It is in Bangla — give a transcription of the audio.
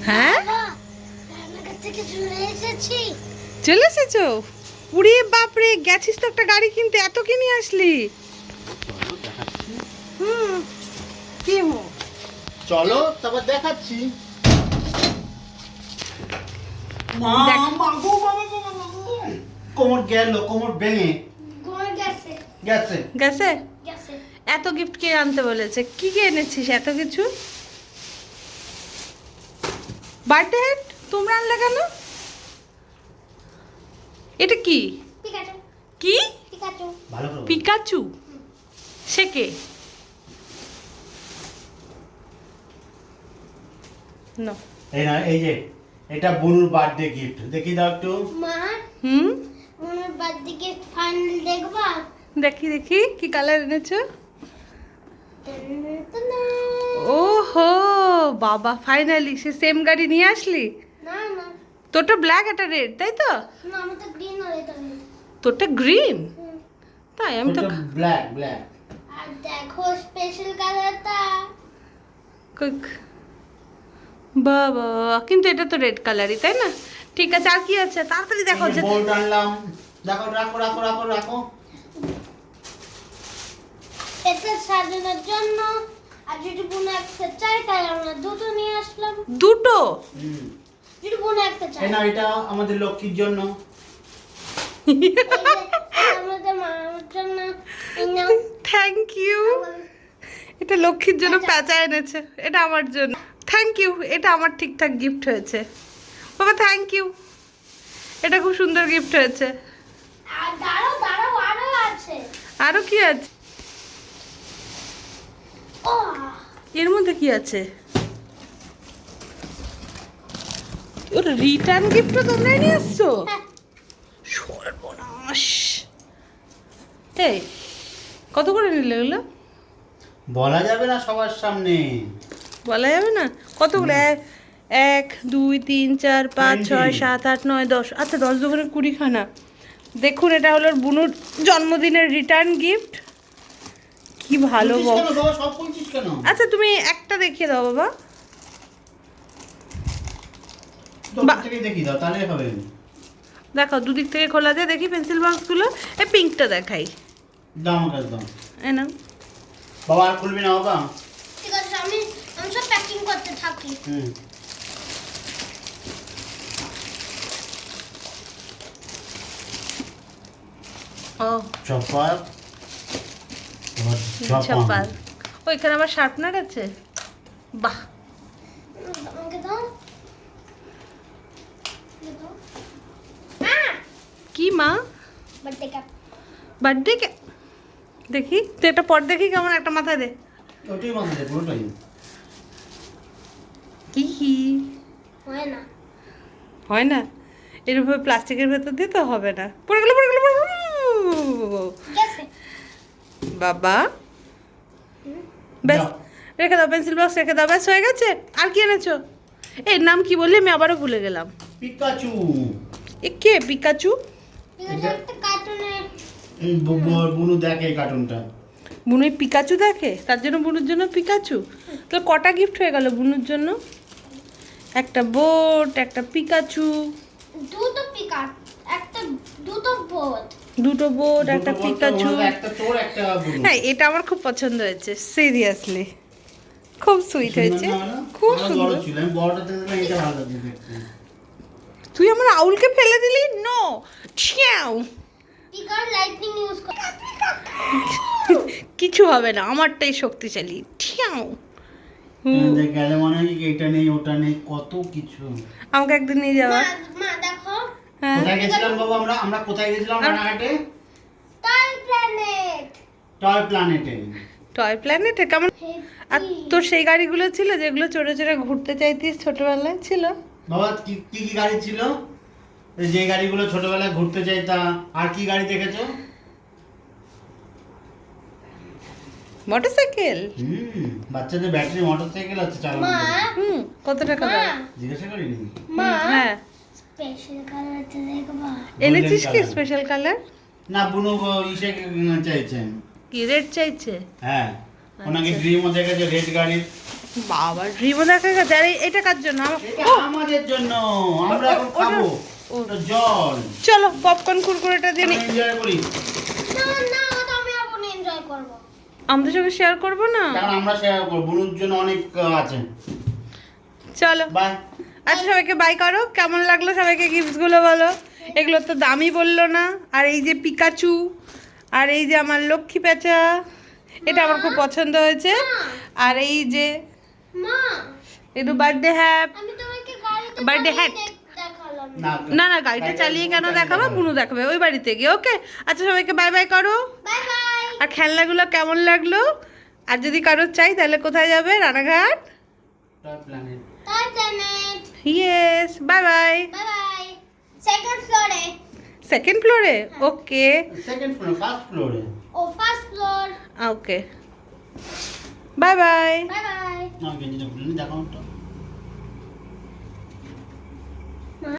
হ্যাঁ রান্নাঘর থেকে চলে এসেছি। চলে এসেছো? উড়ে বাপরে, গেছিস তো একটা গাড়ি কিনতে, এত কি নিয়ে আসলি? হুম, কি হো? চলো তারপর দেখাচ্ছি। কোমর গেল, কোমর ভেঙে ঘুমে গেছে গেছে। গেছে? গেছে। এত গিফট কে আনতে বলেছে? কি কি এনেছিস এত কিছু? বার্থডে হ্যাট তোমরা আনলে কেন? এটা কি? পিকাচু কি? পিকাচু ভালো করে বলো। পিকাচু? সে কে? না। এই না, এই যে এটা বুনুর বার্থডে গিফট, দেখি দাও একটু। মা হুম, মনের বার্থডে গিফট ফাইনাল দেখবা? দেখি দেখি কি কালার এনেছো। না ওহো বাবা, ফাইনালি সে সেম গাড়ি নিয়ে আসলি? না না তোরটা ব্ল্যাক, এটা রেড, তাই তো? না, আমি তো গ্রিন আর এটা red। তোরটা গ্রিন? তাই? আমি তো ব্ল্যাক ব্ল্যাক। আর দেখো স্পেশাল কালারটা। বাবা, কিন্তু এটা তো রেড কালারই, তাই না? ঠিক আছে, আর কি আছে তাড়াতাড়ি দেখো। যে বোল্ট আনলাম, দেখো, রাখো রাখো রাখো রাখো। এটা সাজানোর জন্য। আর যদি বোন একটা চাই তাই আমরা দুটো নিয়ে আসলাম। দুটো? হুম। যদি বোন একটা চাই এই না, এটা আমাদের লক্ষ্মীর জন্য। এই যে, এটা আমাদের মামার জন্য। এই নাও। Thank you. এটা লক্ষ্মীর জন্য প্যাঁচা এনেছে, এটা আমার জন্য। থ্যাংক ইউ, এটা আমার ঠিকঠাক গিফট হয়েছে বাবা, থ্যাংক ইউ। এটা খুব সুন্দর গিফট হয়েছে। আর দাঁড়াও দাঁড়াও, আরো আছে। আরো কি আছে? ও এর মধ্যে কি আছে? ওর রিটার্ন গিফটও তোমরাই নিয়ে আসছো? হ্যাঁ। সর্বনাশ। এই কত করে নিলে এগুলো? বলা যাবে না সবার সামনে। বলা যাবে না? কতগুলো? 1 2 3 4 5 6 7 8 9 10। আচ্ছা, 10 দোকানে 20খানা। দেখুন, এটা হলো ওর বুনুর জন্মদিনের রিটার্ন গিফট। কি ভালো বলছিস বক্স। কেন বাবা, সব বলছিস কেন? আচ্ছা, তুমি একটা দেখিয়ে দাও বাবা। দোকান থেকে দেখি দাও, তাহলে হবে। দেখাও, দুদিক থেকে খোলা যায়, দেখি পেন্সিল বক্সগুলো। এই পিঙ্কটা দেখাই। দাও আমার কাছে দাও। এই নাও। বাবা আর খুলবি না বাবা। ঠিক আছে, আমি আমি সব প্যাকিং করতে থাকি। হুম। ও চপার। আবার চাপাল। ওইখানে আবার শার্পনার আছে। বাহ, আমাকে দাও। দাও। হ্যাঁ, কি মা? Birthday cup. বার্থডে কে দেখি তো, এটা পর দেখি কেমন, একটা মাথায় দে। ওটাই মাথায় পুরোটাই। কি হয় না। হয় না? এর উপরে প্লাস্টিকের ভেতর দিয়ে তো হবে না। পড়ে গেল পড়ে গেল পড়ে গেল। গেছে। বাবা, ব্যাস দাও। রেখে দাও, পেন্সিল বক্স রেখে দাও, ব্যাস হয়ে গেছে। আর কি এনেছো? এর নাম কি বললি? আমি আবারও ভুলে গেলাম। পিকাচু। এ কে পিকাচু? ঠিক আছে, একটা কার্টুনে। বুনু দেখে এই কার্টুনটা। বুনুই পিকাচু দেখে, তার জন্য বুনুর জন্য পিকাচু। তো কটা গিফট হয়ে গেল বুনুর জন্য? একটা বোট, একটা পিকাচু, দুটো পিকার, একটা দুটো বোট। দুটো বোট, একটা দুটো বলতে পিকাচু। ওনাদের একটা তোর একটা বুনু। হ্যাঁ, এটা আমার খুব পছন্দ হয়েছে, সিরিয়াসলি খুব সুইট হয়েছে, খুব বড় সুন্দর। ছিল, আমি বড়টা দেখলাম, এটা ভালো লাগছে দেখতে। তুই আমার আউলকে ফেলে দিলি? নো, ছিয়াও। পিকার লাইটনিং ইউজ করে। কিছু হবে না, আমারটাই শক্তিশালী। ঠিয়াও। দেখ গেলে মনে হয় কি এটা নেই ওটা নেই, কত কিছু। আমাকে একদিন নিয়ে যাওয়া। মা দেখো, হ্যাঁ, কোথায় গেছিলাম বাবা? আমরা আমরা কোথায় গেছিলাম রানাঘাটে? Toy planet. টয় প্ল্যানেটে। টয় প্ল্যানেটে কেমন? আর তোর সেই গাড়িগুলো ছিল যেগুলো চড়ে চড়ে ঘুরতে চাইতিস ছোটবেলায়, ছিল? বাবা কি কি কি গাড়ি ছিল? এই যে গাড়িগুলো ছোটবেলায় ঘুরতে চাইতাম। আর কি গাড়ি দেখেছো? মোটরসাইকেল। বাচ্চাদের ব্যাটারি মোটরসাইকেল আছে মা চালানো। হুম, কত টাকা মা দাও? জিজ্ঞাসা করিনি। মা হ্যাঁ, স্পেশাল কালারটা দেখবা? এনেছিস কি colour। Special colour? না বুনু ইসে চাইছেন। কি রেড চাইছে? হ্যাঁ, ওনাকে আচ্ছা। ড্রিমও দেখেছে রেড গাড়ির। বাবা ড্রিমও দেখা গেছে। আর এটা কার জন্য? এটা আমাদের জন্য, আমরা এখন খাবো। ওটা জল। চলো পপকর্ন কুরকুরেটা দিয়ে নি। এনজয় করি। না না ওটা আমি এখন এনজয় করব। আমাদের সঙ্গে শেয়ার করবো না? কারণ আমরা শেয়ার করব, বুনুর জন্য অনেক আছে। চলো বাই। আচ্ছা সবাইকে বাই করো। কেমন লাগলো সবাইকে গিফটসগুলো বলো? এগুলো তো দামই বললো না। আর এই যে পিকাচু, আর এই যে আমার লক্ষ্মী পেঁচা, এটা আমার খুব পছন্দ হয়েছে। আর এই যে মা একটু বার্থডে হ্যাপ, আমি তোমাকে গাড়িতে Birthday hat। দেখালাম। না না গাড়িটা চালিয়ে কেন দেখাবো? বুনু দেখাবে ওই বাড়িতে গিয়ে। ওকে আচ্ছা সবাইকে বাই বাই করো। Bye bye. আর খেলনাগুলো কেমন লাগলো? আর যদি কারোর চাই তাহলে কোথায় যাবে? রানাঘাট। Toy planet. তাই planet. Yes bye bye. Bye bye. Second ফ্লোরে। সেকেন্ড ফ্লোরে? ওকে সেকেন্ড ফ্লোর, ফার্স্ট ফ্লোরে। ও first floor. Okay bye bye. Bye bye. না গেঞ্জিটা খুলে নি, দেখাও তো।